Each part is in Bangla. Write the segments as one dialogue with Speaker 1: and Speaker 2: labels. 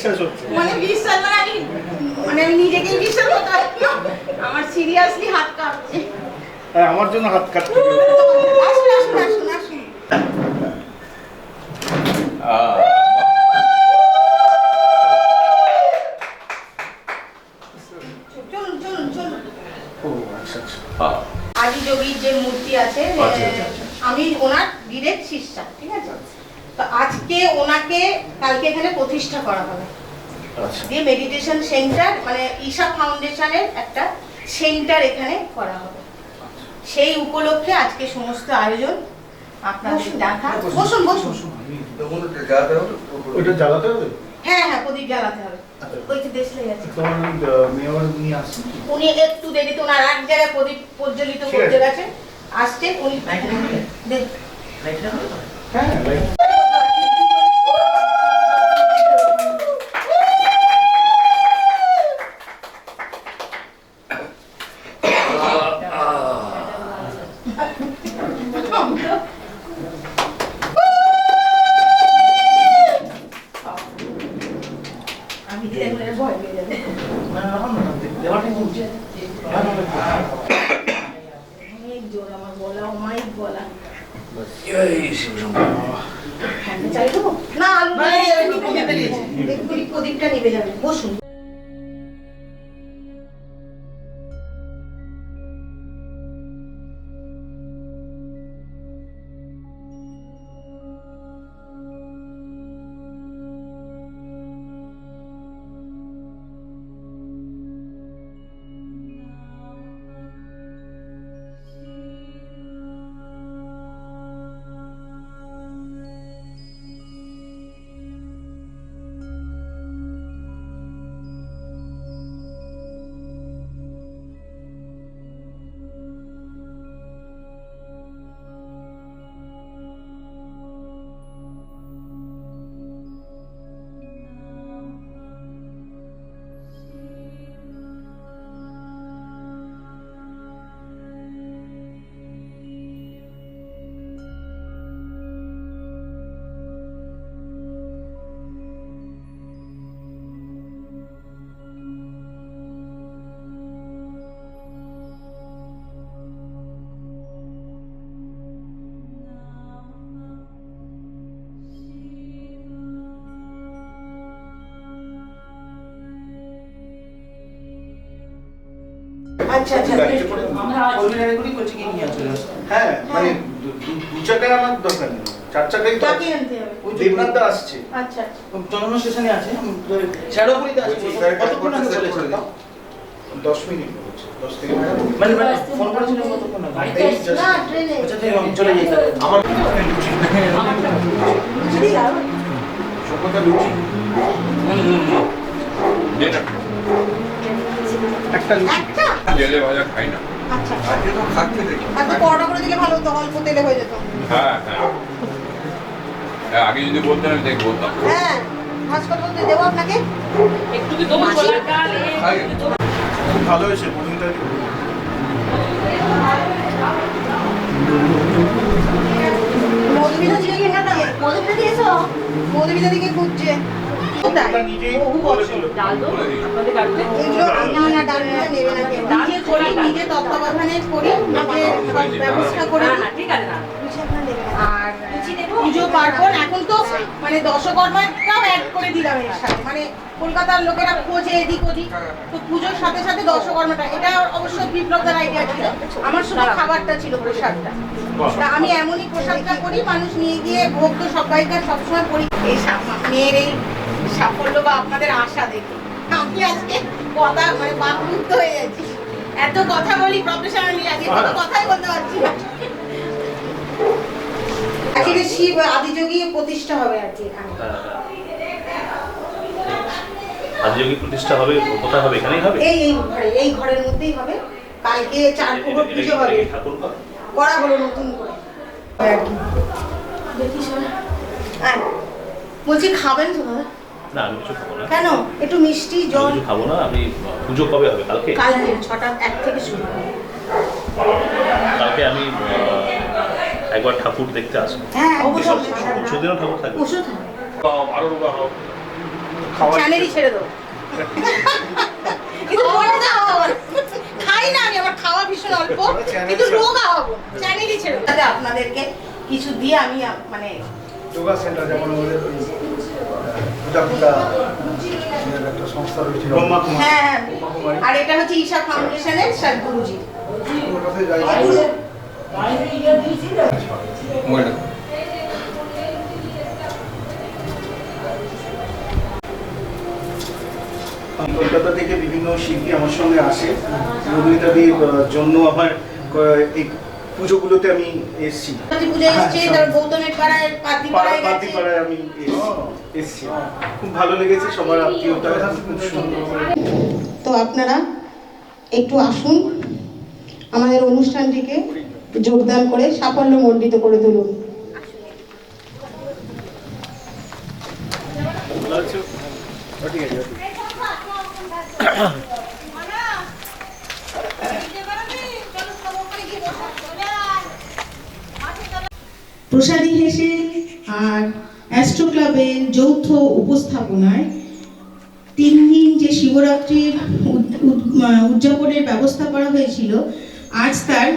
Speaker 1: বিশ্বাস হচ্ছে
Speaker 2: মানে বিশ্বাস মানে আমি নিজেকেই বিশ্বাস করতে পারছি না। আমার সিরিয়াসলি হাত কাঁপছে।
Speaker 1: হ্যাঁ আমার জন্য হাত কাটতে
Speaker 2: আসুন আসুন আসুন আসুন। চলুন চলুন চলুন।
Speaker 1: ও আচ্ছা আচ্ছা
Speaker 2: আদিযোগীর যে মূর্তি আছে, আমি ওনার ডিরেক্ট শিষ্যা, ঠিক আছে? তো আজকে ওনাকে কালকে এখানে প্রতিষ্ঠা করা হবে।
Speaker 1: আচ্ছা
Speaker 2: দিয়ে মেডিটেশন সেন্টার মানে ঈশা ফাউন্ডেশনের একটা সেন্টার এখানে করা হবে। সেই উপলক্ষে আজকে সমস্ত আয়োজন আপনাদের দেখা। বসুন বসুন।
Speaker 1: ওইটা জ্বালাতে হবে?
Speaker 2: হ্যাঁ হ্যাঁ, প্রদীপ জ্বালাতে হবে। ওই যে দেশ লেগে আছে।
Speaker 1: তোমার মেয়র উনি আসছেন?
Speaker 2: উনি একটু দেরিতে ওনার এক জায়গায় প্রদীপ প্রজ্বলিত করতে গেছে, আসছে উনি।
Speaker 1: হ্যাঁ লাইট
Speaker 2: আমি দিলে ভয় পেয়ে যাবে। অনেক জোর আমার গলা, অমায়িক গলা। ফ্যানটা চালিয়ে দেবো? না, আলু এক্ষুনি প্রদীপটা নিভে যাবে। বসুন। আচ্ছা আচ্ছা,
Speaker 1: হ্যাঁ মানে দু চাকায় আমার দরকার নেই, চার চাকায় তো
Speaker 2: কাকে আনতে হবে?
Speaker 1: দেবনাথ দা আসছে।
Speaker 2: আচ্ছা
Speaker 3: জনগণ স্টেশনে আছে, শ্যাডোপুরিতে আছে। কতক্ষণ আগে চলেছে?
Speaker 1: 10 মিনিট হচ্ছে, 10 থেকে
Speaker 3: মানে ফোন করেছিলেন কতক্ষণ আগে?
Speaker 2: না, ট্রেনে।
Speaker 3: আচ্ছা ঠিক আছে, চলে যাই তাহলে। আমার
Speaker 1: সকালটা লুচি একটা লুচি
Speaker 2: একটা?
Speaker 4: তেলে ভাজা খাই না।
Speaker 2: আচ্ছা আচ্ছা।
Speaker 4: আজকে তো খাচ্ছে দেখি।
Speaker 2: আর তো পরোটা করে দিলে ভালো হতো, অল্প তেলে হয়ে যেত।
Speaker 4: হ্যাঁ হ্যাঁ, আগে যদি বলতেন আমি দেখে বলতাম।
Speaker 2: হ্যাঁ, ভাস্কর বলতে দেবো আপনাকে?
Speaker 5: একটু কি দেবো ছোলার ডাল?
Speaker 4: খাই।
Speaker 1: খুব ভালো হয়েছে প্রথমটা।
Speaker 2: মধুমিতা দিকে না, মধুমিতা দিয়েছো? মধুমিতা দিকে খুঁজছে।
Speaker 1: ওটা নিজেই বলেছিল।
Speaker 5: ডাল দেবো আপনাদের কাটতে?
Speaker 2: এগুলো না না, ডালটা নেবে না কেউ। নিজে করি, নিজে তত্ত্বাবধানে করি, নিজে সব ব্যবস্থা করে।
Speaker 5: না না, ঠিক আছে না।
Speaker 2: আর পুজো পার্বণ এখন তো মানে দশকর্মাটাও অ্যাড করে দিলাম এর সাথে, মানে কলকাতার লোকেরা খোঁজে এদিক ওদিক, তো পুজোর সাথে সাথে দশকর্মাটা, এটা অবশ্য বিপ্লবদার আইডিয়া ছিল। আমার শুধু খাবারটা ছিল, প্রসাদটা। তা আমি এমনই প্রসাদটা করি, মানুষ নিয়ে গিয়ে ভোগ তো সবাইকার সবসময় করি। এই মেয়ের এই সাফল্য বা আপনাদের আশা দেখে আমি আজকে কথা মানে বাকরুদ্ধ হয়ে যাচ্ছি। এত কথা বলি প্রফেশনালি, আজকে কোনো কথাই বলতে পারছি না। আজকে শিব আদিযোগী প্রতিষ্ঠা হবে আর কি এখানে।
Speaker 6: আদিযোগী প্রতিষ্ঠা হবে কোথায় হবে? এখানেই হবে?
Speaker 2: এই ঘরের মধ্যেই হবে। কালকে চার পুজো পুজো হবে,
Speaker 6: ঠাকুর
Speaker 2: করা হলো নতুন করে আর কি। দেখি শোনা, বলছি খাবেন তো দাদা?
Speaker 6: না আমি কিছু খাবো না।
Speaker 2: কেন? একটু মিষ্টি জল।
Speaker 6: কিছু খাবো না আমি। পুজো কবে হবে? কালকে?
Speaker 2: কালকে 6টা 1 থেকে শুরু হবে।
Speaker 6: কালকে আমি একবার ঠাকুর দেখতে আসবো।
Speaker 2: হ্যাঁ অবশ্যই।
Speaker 6: পরশুদিনও ঠাকুর থাকবে?
Speaker 2: ওষুধ হবে।
Speaker 4: আরো রোগা হোক।
Speaker 1: খাওয়া
Speaker 2: চ্যানেলই ছেড়ে দেবো। কিন্তু রোগা হবো না। খাই না আমি, আমার খাওয়া ভীষণ অল্প, কিন্তু রোগা হবো, চ্যানেলই ছেড়ে দেবো। আপনাদেরকে কিছু দিয়ে আমি মানে
Speaker 1: যোগা সেন্টার যেমন আমাদের একটা সংস্থা রয়েছে ব্রহ্মাকুমারী।
Speaker 2: হ্যাঁ, আর এটা হচ্ছে ঈশা ফাউন্ডেশনের সদ্গুরুজি।
Speaker 1: কলকাতা থেকে বিভিন্ন শিল্পী আমার সঙ্গে আসে, মধুমিতাদির জন্য আমার এই পুজোগুলোতে আমি এসেছি।
Speaker 2: পুজো এসছে, তারপর গৌতমের পাড়ায় পাড়ায়
Speaker 1: আমি এসেছি, খুব ভালো লেগেছে, সবার আত্মীয়তা খুব সুন্দর।
Speaker 2: তো আপনারা একটু আসুন, আমাদের অনুষ্ঠানটিকে যোগদান করে সাফল্যমণ্ডিত করে তুলুন।
Speaker 1: ঠিক আছে।
Speaker 2: প্রসাদী হেসে আর অ্যাস্ট্রো ক্লাবের যৌথ উপস্থাপনায় 3 দিন যে শিবরাত্রির উদযাপনের ব্যবস্থা করা হয়েছিল, আজ তার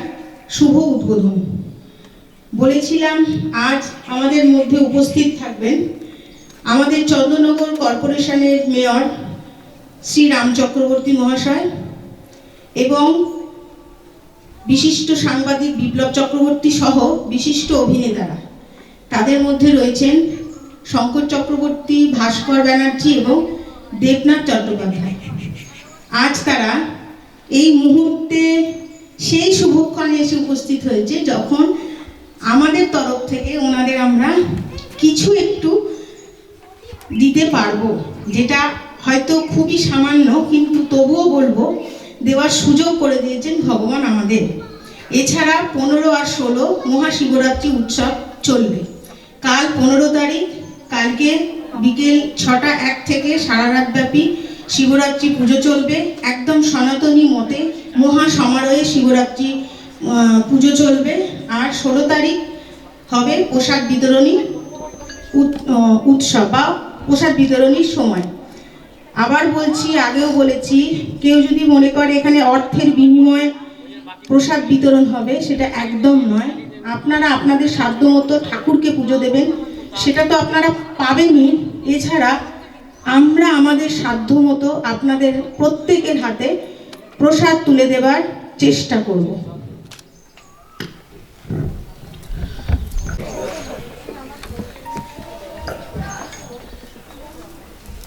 Speaker 2: শুভ উদ্বোধন। বলেছিলাম আজ আমাদের মধ্যে উপস্থিত থাকবেন আমাদের চন্দননগর কর্পোরেশনের মেয়র শ্রী রাম চক্রবর্তী মহাশয় এবং বিশিষ্ট সাংবাদিক বিপ্লব চক্রবর্তী সহ বিশিষ্ট অভিনেতারা। তাদের মধ্যে রয়েছেন শঙ্কর চক্রবর্তী, ভাস্কর ব্যানার্জি এবং দেবনাথ চট্টোপাধ্যায়। আজ তারা এই মুহূর্তে সেই শুভক্ষণে এসে উপস্থিত হয়েছে যখন আমাদের তরফ থেকে ওনাদের আমরা কিছু একটু দিতে পারবো, যেটা হয়তো খুবই সামান্য, কিন্তু তবুও বলবো দেওয়ার সুযোগ করে দিয়েছেন ভগবান আমাদের। এছাড়া 15 আর 16 মহাশিবরাত্রি উৎসব চলবে। কাল 15 তারিখ, কালকে বিকেল 6টা 1 থেকে সারা রাত ব্যাপী শিবরাত্রি পুজো চলবে। একদম সনাতনী মতে মহা সমারোহে শিবরাত্রি পুজো চলবে। আর 16 তারিখ হবে প্রসাদ বিতরণী উৎসব বা প্রসাদ বিতরণীর সময়। আবার বলছি, আগেও বলেছি, কেউ যদি মনে করে এখানে অর্থের বিনিময়ে প্রসাদ বিতরণ হবে, সেটা একদম নয়। আপনারা আপনাদের সাধ্য মতো ঠাকুরকে পুজো দেবেন, সেটা তো আপনারা পাবেনই। এছাড়া আমরা আমাদের সাধ্য মতো আপনাদের প্রত্যেকের হাতে প্রসাদ তুলে দেওয়ার চেষ্টা করব।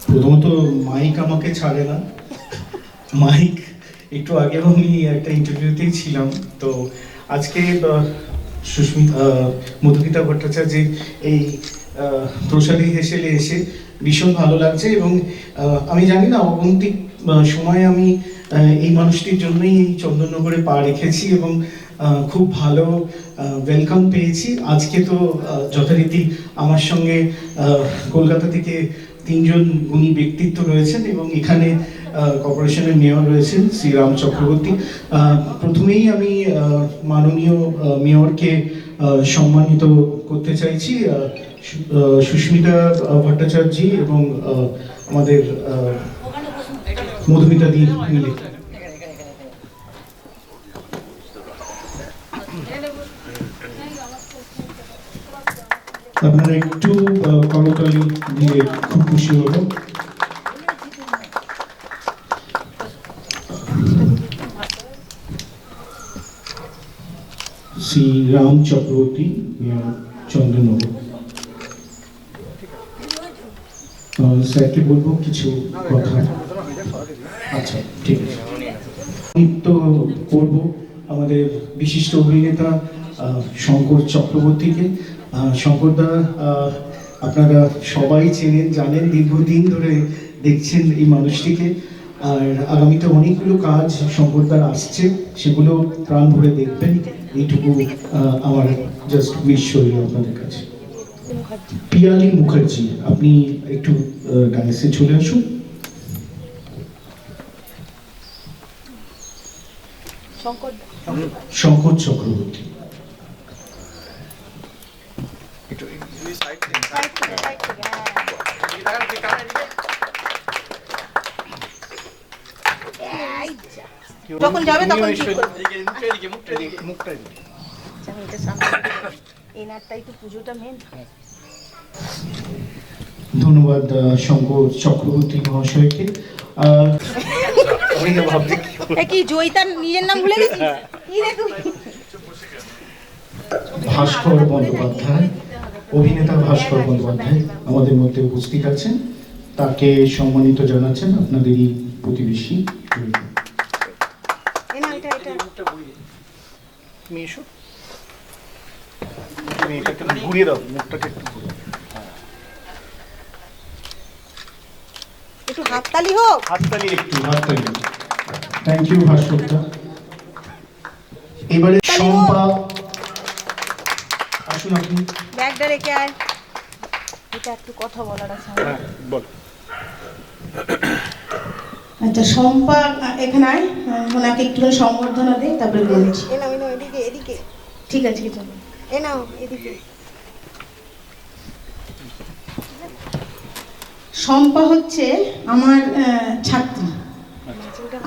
Speaker 7: প্রথমত মাইক আমাকে ছাড়ে না, মাইক একটু আগেও আমি একটা ইন্টারভিউতেই ছিলাম। তো আজকে মধুমিতা ভট্টাচার্য এই প্রসাদী হেসেলে এসে ভীষণ ভালো লাগছে। এবং আমি জানি না, অগন্তিক সময় আমি এই মানুষটির জন্যই এই চন্দননগরে পা রেখেছি এবং খুব ভালো ওয়েলকাম পেয়েছি। আজকে তো যথারীতি আমার সঙ্গে কলকাতা থেকে 3 জন গুণী ব্যক্তিত্ব রয়েছেন এবং এখানে কর্পোরেশনের মেয়র রয়েছেন শ্রী রাম চক্রবর্তী। প্রথমেই আমি মাননীয় মেয়রকে সম্মানিত করতে চাইছি, সুস্মিতা ভট্টাচার্য এবং আমাদের মধুমিতা দি মিলে। আপনারা একটু করতালি দিয়ে খুব খুশি হব। শ্রী রাম চক্রবর্তী, চন্দননগর। স্যারকে বলবো কিছু কথা। আচ্ছা, ঠিক আছে। নৃত্য করবো আমাদের বিশিষ্ট অভিনেতা শঙ্কর চক্রবর্তীকে। শঙ্করদা আপনারা সবাই চেনেন, জানেন, দীর্ঘদিন ধরে দেখছেন এই মানুষটিকে। আর আগামীতে অনেকগুলো কাজ শঙ্করদার আসছে, সেগুলো প্রাণ ভরে দেখবেন, এইটুকু আমার জাস্ট উইশ রইল আপনাদের কাছে। পিয়ালি মুখার্জি, আপনি একটু ডায়াসে চলে আসুন। শঙ্কর চক্রবর্তী।
Speaker 2: যখন যাবে তখন ঠিক করবো।
Speaker 1: মুখটা এদিকে।
Speaker 2: আচ্ছা, আমি এটা সামনে এনারটাই তো পুজোটা মেন।
Speaker 7: ধন্যবাদ শঙ্কর চক্রবর্তী মহাশয়কে।
Speaker 1: আমি না ভাবছি
Speaker 2: কি জয়িতার নিজের নাম ভুলে গেছিস? কি রে তুই?
Speaker 7: ভাস্কর বন্দ্যোপাধ্যায়, অভিনেতা ভাস্কর বন্দ্যোপাধ্যায় আমাদের মধ্যে উপস্থিত আছেন, তাকে সম্মানিত জানাচ্ছেন আপনাদেরই প্রতিবেশী।
Speaker 1: তুমি এসো, তুমি এটাকে ঘুরিয়ে দাও, মুখটাকে একটু ঘুরিয়ে দাও।
Speaker 2: একটু হাততালি হোক।
Speaker 1: হাততালি
Speaker 7: একটু হাততালি। থ্যাংক ইউ ভাস্করদা। এবারে শম্পা, আসুন আপনি।
Speaker 2: ব্যাগটা রেখে আয়, এটা একটু কথা বলার আছে।
Speaker 1: বল।
Speaker 2: আচ্ছা, শম্পা এখানে আয়, ওনাকে একটুখানি সম্বর্ধনা দে, তারপরে বলছি। এদিকে এদিকে, ঠিক আছে, চলো এ নাও এদিকে। শম্পা হচ্ছে আমার ছাত্রী,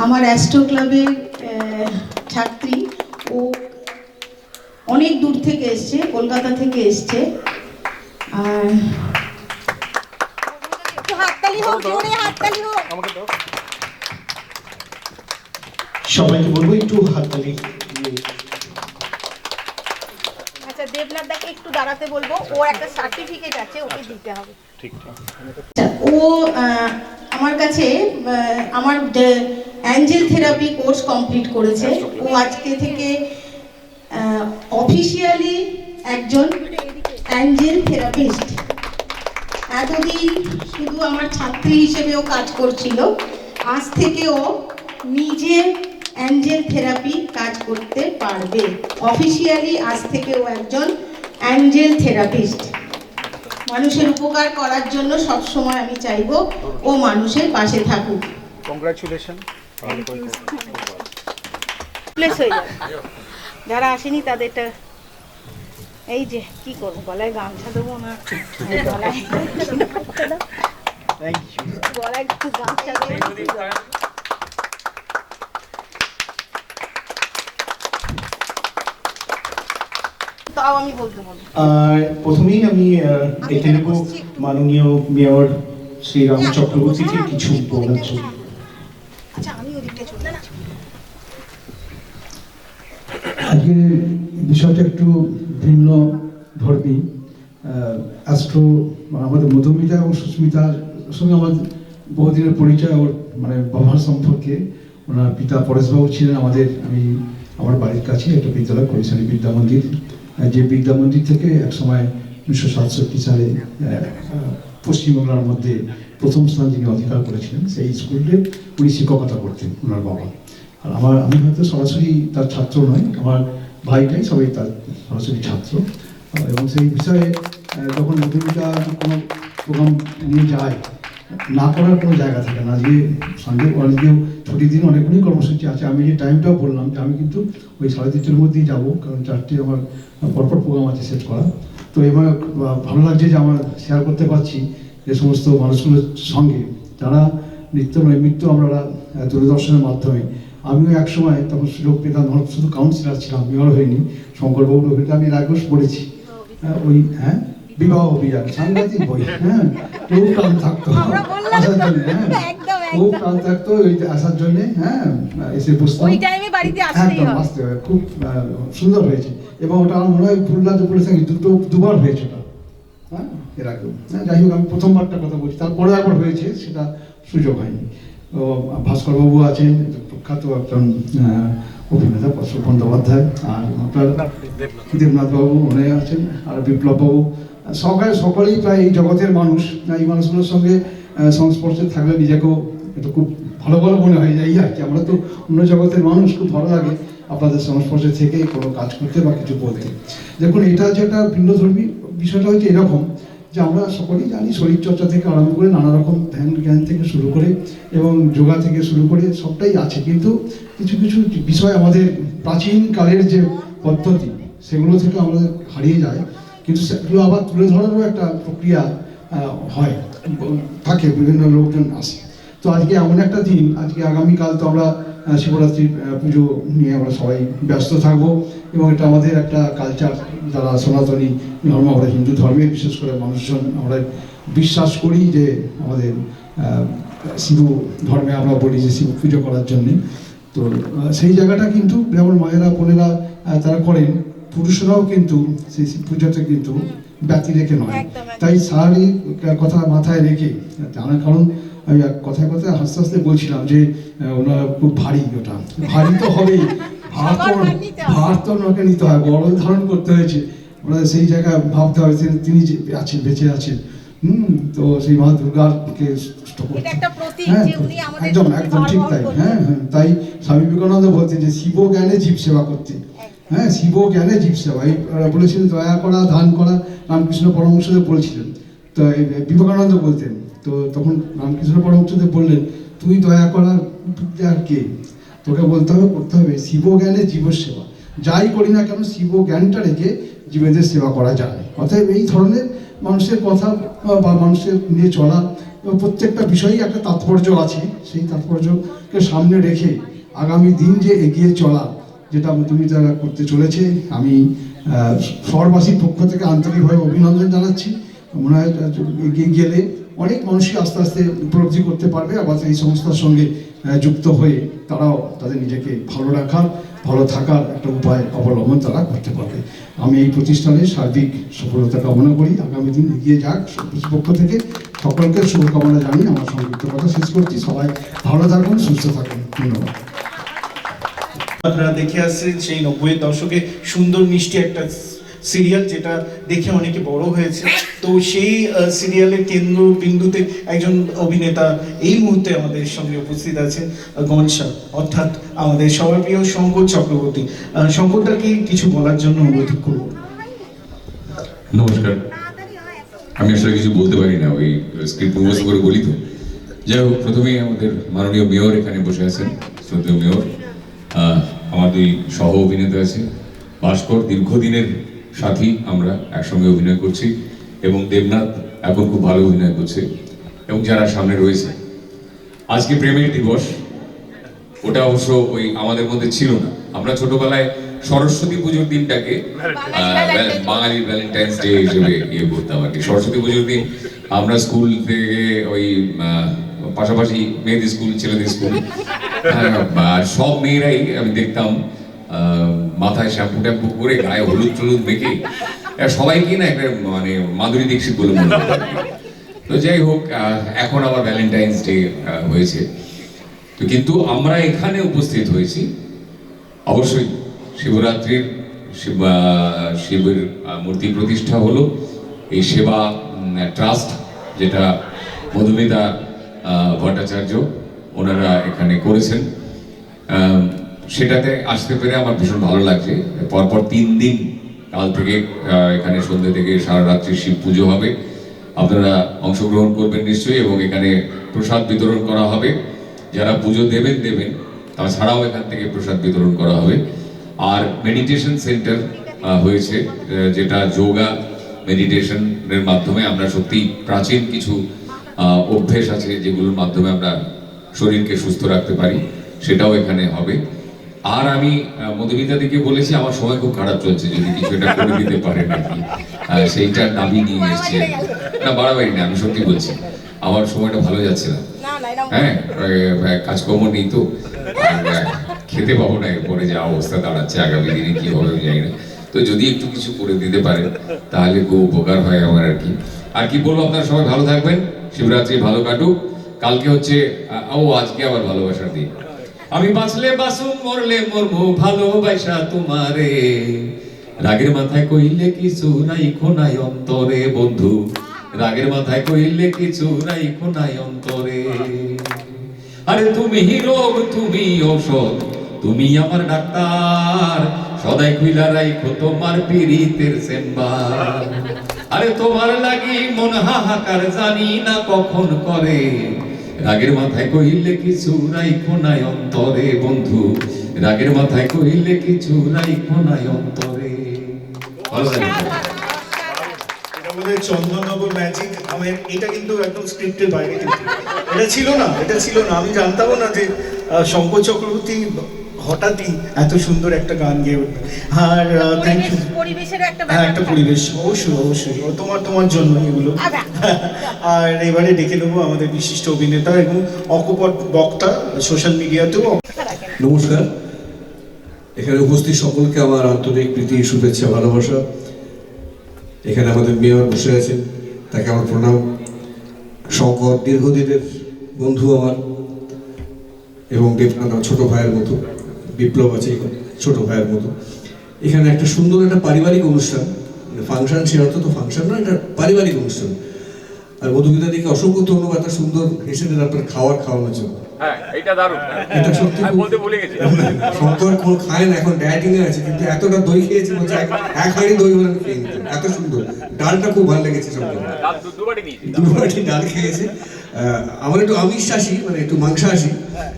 Speaker 2: আমার অ্যাস্ট্রো ক্লাবের ছাত্রী। ও অনেক দূর থেকে এসছে, কলকাতা থেকে এসছে। আর হাততালি হোক, জোরে হাততালি হোক।
Speaker 1: আমাকে দাও।
Speaker 7: সবাইকে বলবো একটু হাততালি।
Speaker 2: আচ্ছা, দেবনাথ দাকে একটু দাঁড়াতে বলবো, ও একটা সার্টিফিকেট আছে, ওকে দিতে হবে।
Speaker 1: ঠিক ঠিক।
Speaker 2: ও আমার কাছে আমার অ্যাঞ্জেল থেরাপি কোর্স কমপ্লিট করেছে। ও আজকে থেকে অফিসিয়ালি একজন অ্যাঞ্জেল থেরাপিস্ট। এতদিন শুধু আমার ছাত্রী হিসেবে ও কাজ করছিল, আজ থেকে ও নিজে অ্যাঞ্জেল থেরাপি কাজ করতে পারবে। অফিসিয়ালি আজ থেকে ও একজন অ্যাঞ্জেল থেরাপিস্ট। মানুষের উপকার করার জন্য সব সময় আমি চাইবো ও মানুষের পাশে থাকুক।
Speaker 1: কংগ্রাচুলেশন।
Speaker 2: প্লেস হয়ে যাবে, যারা আসেনি তাদেরটা। এই যে কি করবো, গলায় গামছা দেবো না, গলায়
Speaker 1: থ্যাংক ইউ।
Speaker 2: গলায় একটু গামছা দেবো। তাও আমি বলতে বলবো।
Speaker 7: প্রথমেই আমি ডেকে নেব মাননীয় মেয়র শ্রী রাম চক্রবর্তীকে কিছু বলার জন্য।
Speaker 2: আচ্ছা, আমি ওদিকটা চলে যাচ্ছি।
Speaker 8: আজকের বিষয়টা একটু ভিন্ন ধর্মী। অ্যাস্ট্রো আমাদের মধুমিতা এবং সুস্মিতার সঙ্গে আমার বহুদিনের পরিচয়, ওর মানে বাবার সম্পর্কে। ওনার পিতা পরেশবাবু ছিলেন আমার বাড়ির কাছে একটা বিদ্যালয়, কৈশালী বিদ্যা মন্দির, যে বিদ্যা মন্দির থেকে একসময় 1967 সালে পশ্চিমবাংলার মধ্যে প্রথম স্থান যিনি অধিকার করেছিলেন, সেই স্কুলে উনি শিক্ষকতা করতেন ওনার বাবা। আর আমি হয়তো সরাসরি তার ছাত্র নই, আমার ভাইটাই সবাই তার সরাসরি ছাত্র। এবং সেই বিষয়ে যখন মধুমিতা কোনো প্রোগ্রাম নিয়ে যায়, না করার কোনো জায়গা থাকে না। যে সানডে আজকেও ছুটির দিন অনেকগুলি কর্মসূচি আছে। আমি যে টাইমটাও বললাম যে আমি কিন্তু ওই 3:30টার মধ্যেই যাবো, কারণ 4টে আমার পরপর প্রোগ্রাম আছে সেট করা। তো এবার ভালো লাগছে যে আমার শেয়ার করতে পারছি যে সমস্ত মানুষগুলোর সঙ্গে যারা নিত্য নৈমিত্য আমরা দূরদর্শনের মাধ্যমে। আমিও একসময় তখন সুযোগ পেতাম, শুধু কাউন্সিলার ছিলাম, মেয়র হয়নি। শঙ্করবাবুর অভিনয় আমি রাগস পড়েছি, ওই বিবাহ অভিযান, সাংঘাতিক বই। খুব টান থাকতো আসার জন্য, খুব টান থাকতো ওই আসার জন্য। এসে বসতাম, একদম আসতে হবে। খুব সুন্দর হয়েছে এবং ওটা আমার মনে হয় ফুল্লাজ বলেছে দুবার হয়েছে ওটা, এর আগেও। যাই হোক, আমি প্রথমবারটা কথা বলছি, তারপরে একবার হয়েছে, সেটা সুযোগ হয়নি। তো ভাস্করবাবু আছেন, প্রখ্যাত একজন অভিনেতা ভাস্কর বন্দ্যোপাধ্যায়, আর আপনার দেবনাথবাবু উনি আছেন, আর বিপ্লববাবু। সকলেই প্রায় এই জগতের মানুষ। এই মানুষগুলোর সঙ্গে সংস্পর্শে থাকলে নিজেকেও একটু খুব ভালো ভালো মনে হয় যায় আর কি। আমরা তো অন্য জগতের মানুষ, খুব ভালো লাগে আপনাদের সংস্পর্শে থেকে কোনো কাজ করতে বা কিছু বলতে। দেখুন, এটা যেটা ভিন্নধর্মী বিষয়টা হচ্ছে এরকম যে আমরা সকলেই জানি শরীরচর্চা থেকে আরম্ভ করে নানা রকম ধ্যান জ্ঞান থেকে শুরু করে এবং যোগা থেকে শুরু করে সবটাই আছে, কিন্তু কিছু কিছু বিষয় আমাদের প্রাচীন কালের যে পদ্ধতি সেগুলো থেকে আমাদের হারিয়ে যায়। কিন্তু সেগুলো আবার তুলে ধরারও একটা প্রক্রিয়া হয়, থাকে, বিভিন্ন লোকজন আসে। তো তো আজকে এমন একটা দিন, আজকে আগামীকাল তো আমরা শিবরাত্রির পুজো নিয়ে আমরা সবাই ব্যস্ত থাকবো, এবং এটা আমাদের একটা কালচার, যারা সনাতনী ধর্ম, আমরা হিন্দু ধর্মের বিশেষ করে মানুষজন আমরা বিশ্বাস করি যে আমাদের শিব ধর্মে আমরা বলি যে শিব পুজো করার জন্যে। তো সেই জায়গাটা কিন্তু যেমন মায়েরা বোনেরা তারা করেন, পুরুষরাও কিন্তু সেই শিব পুজোতে কিন্তু ব্যতি রেখে নয়। তাই শারীরিক কথা মাথায় রেখে জানার কারণ আমি কথায় কথায় হাসতে হাসতে বলছিলাম যে ওনারা খুব ভারী, ওটা ভারী তো হবেই, ভার তো ওনাকে নিতে হয়, বড় ধারণ করতে হয়েছে, ওনাদের সেই জায়গায় ভাবতে হবে যে তিনি যে আছেন, বেঁচে আছেন। তো সেই মা দুর্গাকে একদম একদম ঠিক তাই। হ্যাঁ হ্যাঁ, তাই স্বামী বিবেকানন্দ বলতেন যে শিব জ্ঞানে জীব সেবা করতে। হ্যাঁ, শিব জ্ঞানে জীব সেবা, এই বলেছিলেন দয়া করা, দান করা, রামকৃষ্ণ পরমহংসদেব বলছিলেন। তো বিবেকানন্দ বলতেন, তো তখন রামকৃষ্ণ পরমহংসদেব বললেন তুই দয়া করার কে, তোকে বলতে হবে, করতে হবে শিব জ্ঞানে জীব সেবা। যাই করি না কেন শিব জ্ঞানটা রেখে জীবেদের সেবা করা যায়। অতএব এই ধরনের মানুষের কথা বা মানুষের নিয়ে চলা, এবং প্রত্যেকটা বিষয়েই একটা তাৎপর্য আছে, সেই তাৎপর্যকে সামনে রেখে আগামী দিন যে এগিয়ে চলা, যেটা মধুমিতা করতে চলেছে, আমি শহরবাসীর পক্ষ থেকে আন্তরিকভাবে অভিনন্দন জানাচ্ছি। মনে হয় এগিয়ে গেলে অনেক মানুষই আস্তে আস্তে উপলব্ধি করতে পারবে, আবার এই সংস্থার সঙ্গে যুক্ত হয়ে তারাও তাদের নিজেকে ভালো রাখার, ভালো থাকার একটা উপায় অবলম্বন তারা করতে পারবে। আমি এই প্রতিষ্ঠানের সার্বিক সফলতা কামনা করি, আগামী দিন এগিয়ে যাক। পক্ষ থেকে সকলকে শুভকামনা জানিয়ে আমার সংক্ষিপ্ত কথা শেষ করছি। সবাই ভালো থাকুন, সুস্থ থাকুন, ধন্যবাদ।
Speaker 7: আপনারা দেখে আসছেন সেই 90-এর দশকে সুন্দর মিষ্টি একটা সিরিয়াল, যেটা দেখে অনেকে বড় হয়েছে। তো সেই সিরিয়ালের কেন্দ্রবিন্দুতে একজন অভিনেতা এই মুহূর্তে আমাদের সঙ্গে উপস্থিত আছে, গনসা, অর্থাৎ আমাদের সবার প্রিয় শঙ্কর চক্রবর্তী। শঙ্করদাকে কিছু বলার জন্য অনুরোধ করব।
Speaker 4: নমস্কার। আমি আসলে কিছু বলতে পারি না, ওই স্ক্রিপ্ট মুখস্থ করে বলি তো। যাই হোক, প্রথমেই আমাদের মাননীয় মেয়র এখানে বসে আছেন, শ্রদ্ধেয় মেয়র। আমার দুই সহ অভিনেতা আছে, ভাস্কর দীর্ঘদিনের সাথী, আমরা একসঙ্গে অভিনয় করছি, এবং দেবনাথ এখন খুব ভালো অভিনয় করছে, এবং যারা সামনে রয়েছে। আজকে প্রেমের দিবস, ওটা অবশ্য ওই আমাদের মধ্যে ছিল না। আমরা ছোটবেলায় সরস্বতী পুজোর দিনটাকে বাঙালির ভ্যালেন্টাইন্স ডে হিসেবে ইয়ে করতাম আর কি। সরস্বতী পুজোর দিন আমরা স্কুল থেকে ওই পাশাপাশি মেয়েদের স্কুল, ছেলেদের স্কুল, সব মেয়েরাই আমি দেখতাম মাথায় শ্যাম্পু ট্যাম্পু করে, গায়ে হলুদ টলুদ মেখে, সবাইকে না একটা মানে মাধুরী দীক্ষিত বলে মনে হতো। তো যাই হোক, এখন আবার ভ্যালেন্টাইন্স ডে হয়েছে। তো কিন্তু আমরা এখানে উপস্থিত হয়েছি অবশ্যই শিবরাত্রির, শিবের মূর্তি প্রতিষ্ঠা হলো, এই সেবা ট্রাস্ট যেটা মধুমিতা ভট্টাচার্য ওনারা এখানে করেছেন, সেটাতে আসতে পেরে আমার ভীষণ ভালো লাগছে। পরপর 3 দিন কাল থেকে এখানে সন্ধ্যে থেকে সারা রাত্রি শিব পুজো হবে। আপনারা অংশগ্রহণ করবেন নিশ্চয়ই, এবং এখানে প্রসাদ বিতরণ করা হবে। যারা পুজো দেবেন তাছাড়াও এখান থেকে প্রসাদ বিতরণ করা হবে। আর মেডিটেশন সেন্টার হয়েছে, যেটা যোগা মেডিটেশনের মাধ্যমে আমরা সত্যি প্রাচীন কিছু অভ্যেস আছে যেগুলোর মাধ্যমে আমরা শরীরকে সুস্থ রাখতে পারি, সেটাও এখানে হবে। আর আমি মধুমিতা দিকে বলেছি আমার সময় খুব খারাপ চলছে, যদি কিছু এটা করে দিতে পারে নাকি, সেইটার দাবি নিয়ে এসছে। না, বাড়াবাড়ি না, আমি সত্যি বলছি, আমার সময়টা ভালো যাচ্ছে না। হ্যাঁ, কাজকর্ম নেই তো, খেতে পাবো না, এরপরে যা অবস্থা দাঁড়াচ্ছে আগামী দিনে কি হবে জানি না। তো যদি একটু কিছু করে দিতে পারে তাহলে খুব উপকার হয় আমার আর কি। আর কি বলবো, আপনারা সবাই ভালো থাকবেন, শিবরাত্রি ভালো কাটুক। কালকে হচ্ছে আজকে আবার ভালোবাসার দিন। আমি বাঁচলে বাসুম, মরলে মরবো ভালোবাসা তোমারে, রাগের মাথায় কইলে কিছু রাইখো নাই অন্তরে বন্ধু, রাগের মাথায় কইলে কিছু রাইখো নাই অন্তরে। আরে তুমি রোগ, তুমি ঔষধ, তুমি আমার ডাক্তার, সদাই খুইলা রাইখো তোমার পীড়িতের চেম্বার। আরে তোমার লাগি মন হাহাকার, জানি না কখন করে, রাগের মাথায় কইলে কিছু রাইখো নাই অন্তরে বন্ধু, রাগের মাথায় কইলে কিছু রাইখো নাই অন্তরে। ভালো থাকবেন।
Speaker 7: আমাদের চন্দননগর ম্যাজিক, আমার এটা কিন্তু একদম স্ক্রিপ্টের বাইরে, কিন্তু এটা ছিল না, আমি জানতামও না যে শঙ্কর চক্রবর্তী হঠাৎই এত সুন্দর একটা গান গেয়ে উঠবে। আর থ্যাংক ইউ।
Speaker 2: পরিবেশের একটা
Speaker 7: হ্যাঁ, একটা পরিবেশ, অবশ্যই তোমার জন্য এগুলো। আর এবারে ডেকে নেবো আমাদের বিশিষ্ট অভিনেতা এবং অকপট বক্তা, সোশ্যাল মিডিয়াতেও।
Speaker 9: নমস্কার, এখানে উপস্থিত সকলকে আমার আন্তরিক প্রীতি, শুভেচ্ছা, ভালোবাসা। এখানে আমাদের মেয়র বসে আছেন, তাকে আমার প্রণাম। শঙ্কর দীর্ঘদিনের বন্ধু আমার, এবং দেবনাথ আমার ছোট ভাইয়ের মতো, বিপ্লব আছে ছোট ভাইয়ের মতো। এখানে একটা সুন্দর একটা পারিবারিক অনুষ্ঠান, ফাংশন, সেটা তো ফাংশন না, এটা পারিবারিক অনুষ্ঠান। আর মধুমিতা দিকে অসংখ্য ধন্যবাদ এত সুন্দর হেসে আপনার খাওয়ানোর জন্য। এটা সত্যি শঙ্কর কোনো খায় না, এখন ডায়েটিং এ আছে, কিন্তু এতটা দই খেয়েছে, বলছে এক হাঁড়ি দই হলে খেয়ে নিতে, এত সুন্দর। ডালটা খুব ভালো লেগেছে, শঙ্কর দুবাটি ডাল খেয়েছে। আমার একটু আমিষাসী, মানে একটু মাংসাসী,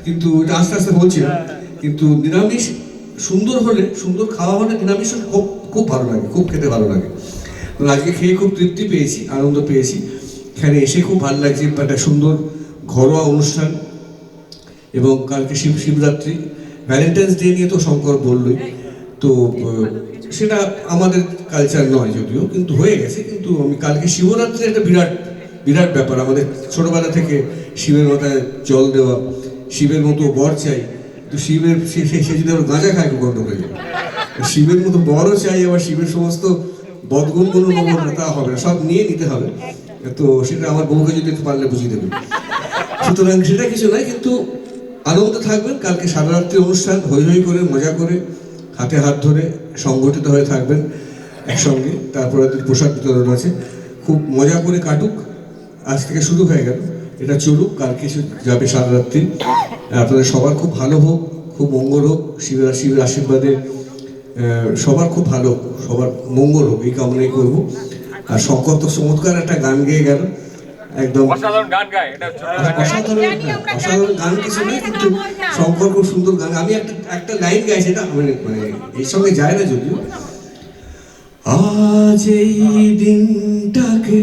Speaker 9: কিন্তু এটা আস্তে আস্তে বলছিলাম। কিন্তু নিরামিষ সুন্দর হলে, সুন্দর খাওয়া হলে নিরামিষ খুব খুব ভালো লাগে, খুব খেতে ভালো লাগে। আজকে খেয়ে খুব তৃপ্তি পেয়েছি, আনন্দ পেয়েছি। এখানে এসে খুব ভালো লাগছে, একটা সুন্দর ঘরোয়া অনুষ্ঠান। এবং কালকে শিবরাত্রি, ভ্যালেন্টাইন্স ডে নিয়ে তো শঙ্কর বললই, তো সেটা আমাদের কালচার নয় যদিও, কিন্তু হয়ে গেছে। কিন্তু আমি কালকে শিবরাত্রি একটা বিরাট ব্যাপার আমাদের। ছোটবেলা থেকে শিবের মাথায় জল দেওয়া, শিবের মতো বর চাই, তো শিবের সে যদি আবার গাঁজা খায় খুব গন্ড হয়ে যায়। শিবের মতো বরও চাই, আবার শিবের সমস্ত বদগুণগুলো নেবো না, তা হবে না, সব নিয়ে নিতে হবে। তো সেটা আমার বউকে যদি একটু পারলে বুঝিয়ে দেবে। সুতরাং সেটা কিছু নয়, কিন্তু আনন্দ থাকবেন। কালকে সারা রাত্রি অনুষ্ঠান, হই করে, মজা করে, হাতে হাত ধরে সংগঠিত হয়ে থাকবেন একসঙ্গে। তারপরে প্রসাদ বিতরণ আছে, খুব মজা করে কাটুক। আজ থেকে শুরু হয়ে গেল, এটা চলুক, কালকে যাবে সারা রাত্রি। আপনাদের সবার খুব ভালো হোক, খুব মঙ্গল হোক, শিবের আশীর্বাদে সবার খুব ভালো, সবার মঙ্গল হোক, এই কামনাই করবো। আর শঙ্কর তো চমৎকার একটা গান গেয়ে গেল, একদম অসাধারণ গান কিছু নয়, কিন্তু শঙ্কর খুব সুন্দর গান। আমি একটা লাইন গাইছি, এটা মানে এর সঙ্গে যায় না যদিও। আজ এই দিনটাকে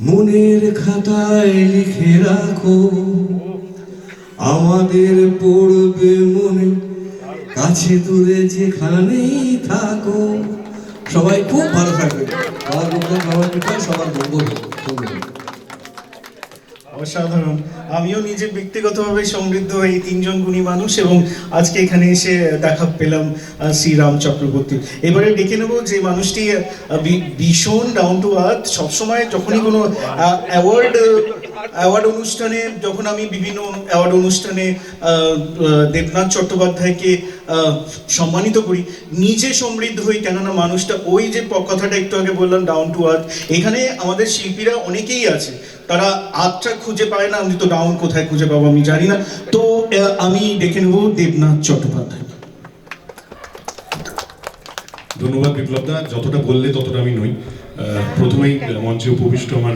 Speaker 9: মনের খাতায় লিখে রাখো, আমাদের পড়বে মনে, কাছে দূরে যেখানেই থাকো। সবাই খুব ভালো থাকবে, সবার মঙ্গল হোক।
Speaker 7: অসাধারণ। আমিও নিজে ব্যক্তিগতভাবে সমৃদ্ধ এই তিনজন গুণী মানুষ, এবং আজকে এখানে এসে দেখা পেলাম শ্রীরাম চক্রবর্তী। এবারে ডেকে নেব যে মানুষটি ভীষণ ডাউন টু আর্থ, সবসময় যখনই কোনো অ্যাওয়ার্ড অনুষ্ঠানে, যখন আমি বিভিন্ন অ্যাওয়ার্ড অনুষ্ঠানে দেবনাথ চট্টোপাধ্যায়কে সম্মানিত করি, নিজে সমৃদ্ধ হই। কেননা মানুষটা ওই যে কথাটা একটু আগে বললাম, ডাউন টু আর্থ। এখানে আমাদের শিল্পীরা অনেকেই আছে, তারা আর্টটা খুঁজে পায় না, আমি তো ডাউন কোথায় খুঁজে পাবো আমি জানি না। তো আমি ডেকে নেব দেবনাথ চট্টোপাধ্যায়।
Speaker 10: ধন্যবাদ বিপ্লবদা, যতটা বললে ততটা আমি নই। প্রথমেই মঞ্চে উপবিষ্ট আমার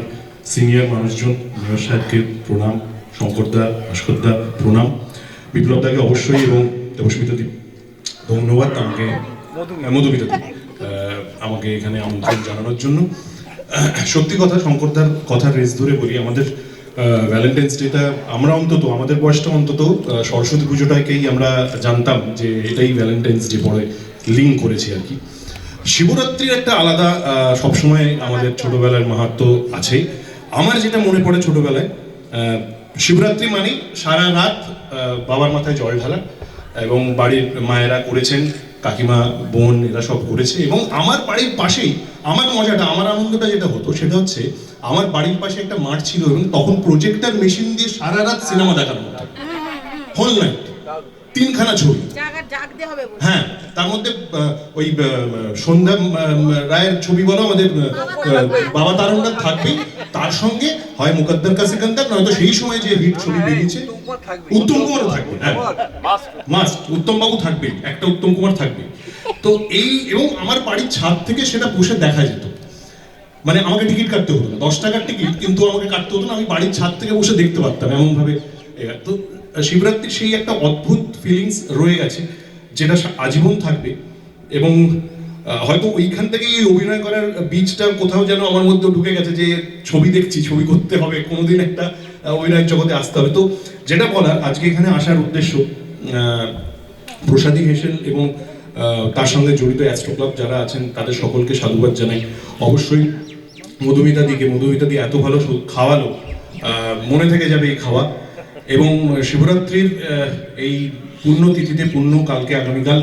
Speaker 10: সিনিয়র মানুষজন, মেয়র সাহেবকে প্রণাম, শঙ্করদা, ভাস্করদা প্রণাম, বিপ্লবদাকে অবশ্যই, এবং দেবস্মিতা দি ধন্যবাদ মধুমিতা দি আমাকে এখানে আমন্ত্রণ জানানোর জন্য। সত্যি কথা, শঙ্করদার কথার রেস ধরে বলি, আমাদের ভ্যালেন্টাইন্স ডেটা, আমরা অন্তত আমাদের বয়সটা অন্তত সরস্বতী পুজোটাকেই আমরা জানতাম যে এটাই ভ্যালেন্টাইন্স ডে পরে লিঙ্ক করেছি আর কি। শিবরাত্রির একটা আলাদা সবসময় আমাদের ছোটবেলার মাহাত্ম্য আছে। আমার যেটা মনে পড়ে ছোটবেলায়, শিবরাত্রি মানে সারা রাত বাবার মাথায় জল ঢালা, এবং বাড়ির মায়েরা করেছেন, কাকিমা, বোন এরা সব করেছে। এবং আমার বাড়ির পাশেই আমার মজাটা, আমার আনন্দটা যেটা হতো সেটা হচ্ছে, আমার বাড়ির পাশে একটা মাঠ ছিল, এবং তখন প্রজেক্টর মেশিন দিয়ে সারা রাত সিনেমা দেখানো হতো, হোল নাইট, 3খানা ছবি। হ্যাঁ, তার মধ্যে ওই সন্ধ্যা রায়ের ছবি বলো, আমাদের বাবা তারকনাথ থাকবেই, তার সঙ্গে হয় মুকদ্দর কা সিকান্দার, নয়তো সেই সময় যে হিট ছবি বেরিয়েছে উত্তম কুমারও থাকবে। হ্যাঁ, মাস্ট উত্তম বাবু থাকবে, একটা উত্তম কুমার থাকবে। তো এই, এবং আমার বাড়ির ছাদ থেকে সেটা বসে দেখা যেত। মানে আমাকে টিকিট কাটতে হতো না, 10 টাকার টিকিট, কিন্তু আমাকে কাটতে হতো না, আমি বাড়ির ছাদ থেকে বসে দেখতে পারতাম এমন ভাবে। তো শিবরাত্রির সেই একটা অদ্ভুত ফিলিংস রয়ে গেছে, যেটা আজীবন থাকবে। এবং হয়তো ওইখান থেকেই এই অভিনয় করার বীজটা কোথাও যেন আমার মধ্যে ঢুকে গেছে যে ছবি দেখছি, ছবি করতে হবে, কোনোদিন একটা অভিনয়ের জগতে আসতে হবে। তো যেটা বলার, আজকে এখানে আসার উদ্দেশ্য, প্রসাদী হেসেল এবং তার সঙ্গে জড়িত অ্যাস্ট্রো ক্লাব যারা আছেন তাদের সকলকে সাধুবাদ জানাই। অবশ্যই মধুমিতা দি এত ভালো খাওয়ালো, মনে থেকে যাবে এই খাওয়া। এবং শিবরাত্রির এই পুণ্যতিথিতে কালকে আগামীকাল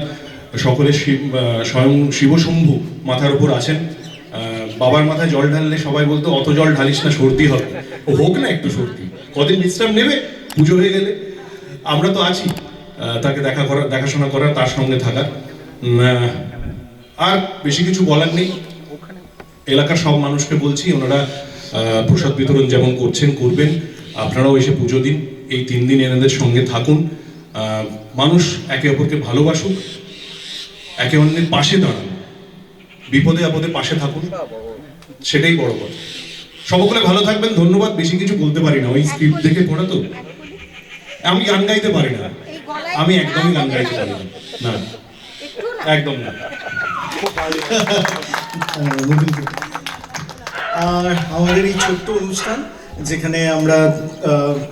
Speaker 10: সকলে স্বয়ং শিবশম্ভু মাথার উপর আছেন। বাবার মাথায় জল ঢাললে সবাই বলতো অত জল ঢালিস না, সর্দি হবে। ও হোক না একটু সর্দি, কদিন বিশ্রাম নেবে, পুজো হয়ে গেলে। আমরা তো আছি তাকে দেখাশোনা করার, তার সঙ্গে থাকার। আর বেশি কিছু বলার নেই। এলাকার সব মানুষকে বলছি, ওনারা প্রসাদ বিতরণ যেমন করবেন, আপনারাও এসে পুজো দিন। এই 3 দিন এনাদের সঙ্গে থাকুন, মানুষ একে অপরকে ভালোবাসুক, একে অন্যের পাশে দাঁড়ান, বিপদে আপদে পাশে থাকুন, সেটাই বড় কথা। সকলে ভালো থাকবেন, ধন্যবাদ। বেশি কিছু বলতে পারি না, ওই স্ক্রিপ্ট দেখে পড়া তো। আমি গান গাইতে পারি না, আমি একদমই গান গাইতে পারি না, একদম না।
Speaker 1: আর আমাদের এই ছোট্ট অনুষ্ঠান, যেখানে আমরা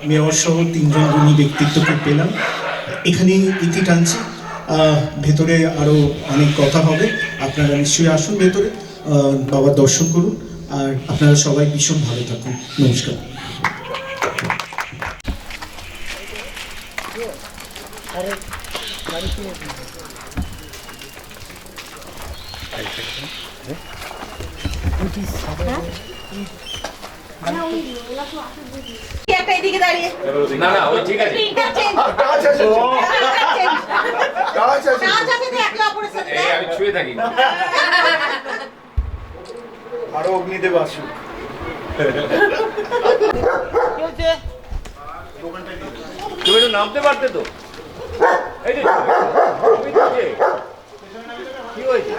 Speaker 1: মেয়র সহ 3 জন গুণী ব্যক্তিত্বকে পেলাম, এখানেই ইতি টানছি। ভেতরে আরও অনেক কথা হবে, আপনারা নিশ্চয়ই আসুন ভেতরে, বাবার দর্শন করুন। আর আপনারা সবাই ভীষণ ভালো থাকুন। নমস্কার।
Speaker 2: একটা এদিকে দাঁড়িয়ে
Speaker 4: না না, ওই ঠিক আছে। আমি ছুঁয়ে থাকি।
Speaker 1: আরো অগ্নিদেব আসুক।
Speaker 6: তুমি একটু নামতে পারতে তো। এই যে কি হয়েছে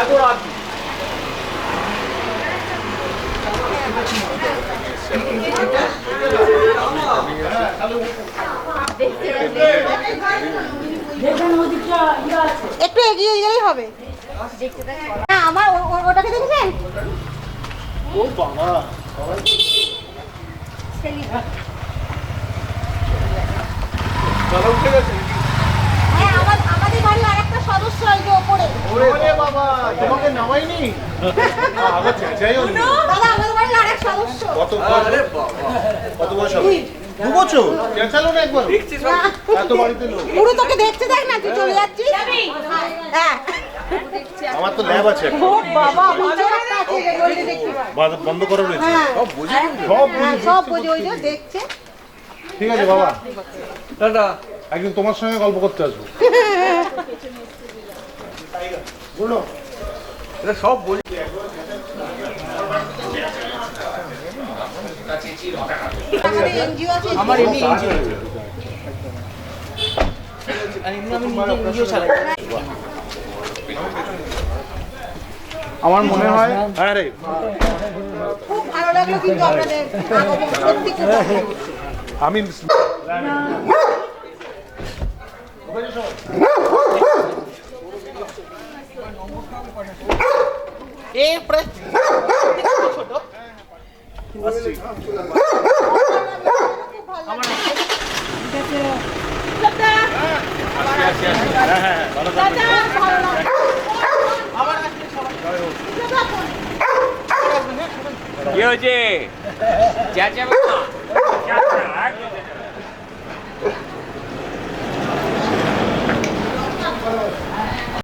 Speaker 6: এত রাত?
Speaker 2: একটু এগিয়ে গেলেই হবে। আমার ওটাকে দেখেছেন?
Speaker 1: ও বাবা,
Speaker 2: হ্যাঁ, আমাদের বাড়ির আরেকটা সদস্য এই যে ওপরে।
Speaker 1: ওরে বাবা, তোমাকে নামাইনি?
Speaker 2: দাদা, আমাদের বাড়ির আরেক সদস্য।
Speaker 1: কত বয়স হবে? 2 বছর? চেঁচালো না একবার? এত বাড়িতে লোক।
Speaker 2: পুরো তোকে দেখতে দেখ না, তুই চলে যাচ্ছিস। হ্যাঁ,
Speaker 1: আমার তো ল্যাব আছে।
Speaker 2: ও বাবা, ভিতরে একটা আছে, ওইটা দেখতে পাই।
Speaker 1: বন্ধ করা রয়েছে।
Speaker 2: হ্যাঁ,
Speaker 1: সব বুঝি,
Speaker 2: সব বুঝি, ওই যে দেখছে।
Speaker 1: ঠিক আছে বাবা, টাটা। একদিন তোমার সঙ্গে গল্প করতে আসবো। বলো, এটা সব বুঝি।
Speaker 2: আমাদের এনজিও আছে।
Speaker 3: আমার এমনি এনজিও আছে। আর এমনি আমি নিজে এনজিও চালাই।
Speaker 1: আমার মনে হয় আরে
Speaker 2: খুব ভালো লাগলো কিন্তু আপনাদের আগমন, সত্যি খুব ভালো লাগলো।
Speaker 1: আমি
Speaker 3: এই প্রায় ছোট।
Speaker 6: কি হয়েছে? চেঁচাবে না।